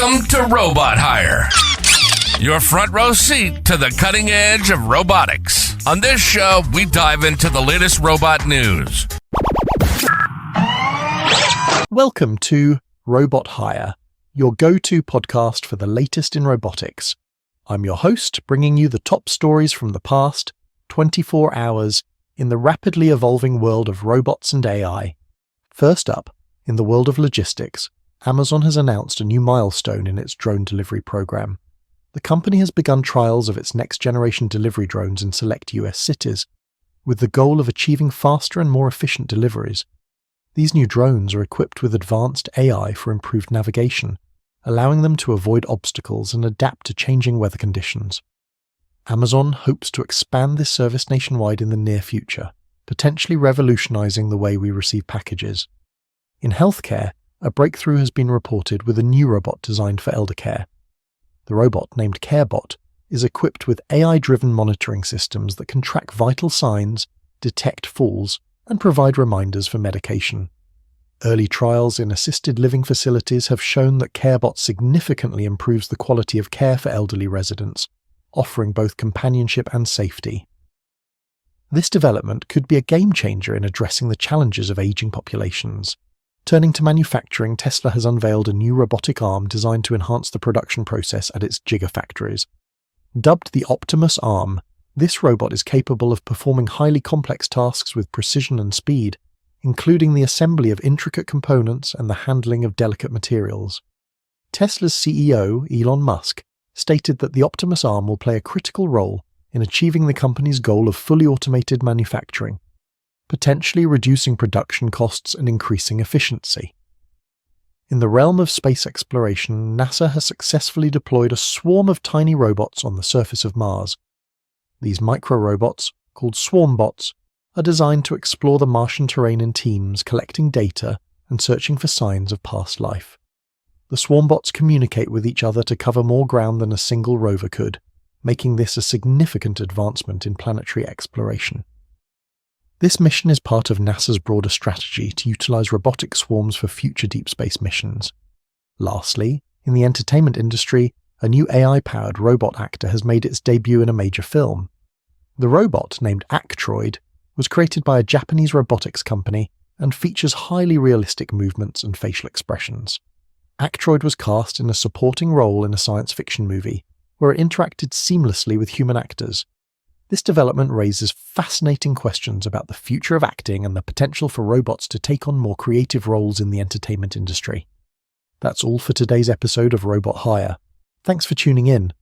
Welcome to Robot Hire, your front row seat to the cutting edge of robotics. On this show, we dive into the latest robot news. Welcome to Robot Hire, your go-to podcast for the latest in robotics. I'm your host, bringing you the top stories from the past 24 hours in the rapidly evolving world of robots and AI. First up, in the world of logistics, Amazon has announced a new milestone in its drone delivery program. The company has begun trials of its next-generation delivery drones in select US cities, with the goal of achieving faster and more efficient deliveries. These new drones are equipped with advanced AI for improved navigation, allowing them to avoid obstacles and adapt to changing weather conditions. Amazon hopes to expand this service nationwide in the near future, potentially revolutionizing the way we receive packages. In healthcare, a breakthrough has been reported with a new robot designed for elder care. The robot, named CareBot, is equipped with AI-driven monitoring systems that can track vital signs, detect falls, and provide reminders for medication. Early trials in assisted living facilities have shown that CareBot significantly improves the quality of care for elderly residents, offering both companionship and safety. This development could be a game-changer in addressing the challenges of aging populations. Turning to manufacturing, Tesla has unveiled a new robotic arm designed to enhance the production process at its Gigafactories. Dubbed the Optimus Arm, this robot is capable of performing highly complex tasks with precision and speed, including the assembly of intricate components and the handling of delicate materials. Tesla's CEO, Elon Musk, stated that the Optimus Arm will play a critical role in achieving the company's goal of fully automated manufacturing, potentially reducing production costs and increasing efficiency. In the realm of space exploration, NASA has successfully deployed a swarm of tiny robots on the surface of Mars. These micro-robots, called SwarmBots, are designed to explore the Martian terrain in teams, collecting data and searching for signs of past life. The SwarmBots communicate with each other to cover more ground than a single rover could, making this a significant advancement in planetary exploration. This mission is part of NASA's broader strategy to utilize robotic swarms for future deep space missions. Lastly, in the entertainment industry, a new AI-powered robot actor has made its debut in a major film. The robot, named Actroid, was created by a Japanese robotics company and features highly realistic movements and facial expressions. Actroid was cast in a supporting role in a science fiction movie, where it interacted seamlessly with human actors. This development raises fascinating questions about the future of acting and the potential for robots to take on more creative roles in the entertainment industry. That's all for today's episode of Robot Hire. Thanks for tuning in.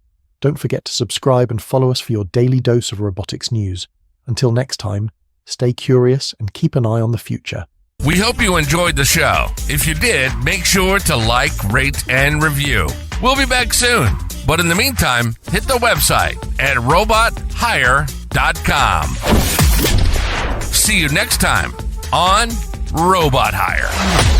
Don't forget to subscribe and follow us for your daily dose of robotics news. Until next time, stay curious and keep an eye on the future. We hope you enjoyed the show. If you did, make sure to like, rate, and review. We'll be back soon. But in the meantime, hit the website at robothire.com. See you next time on Robot Hire.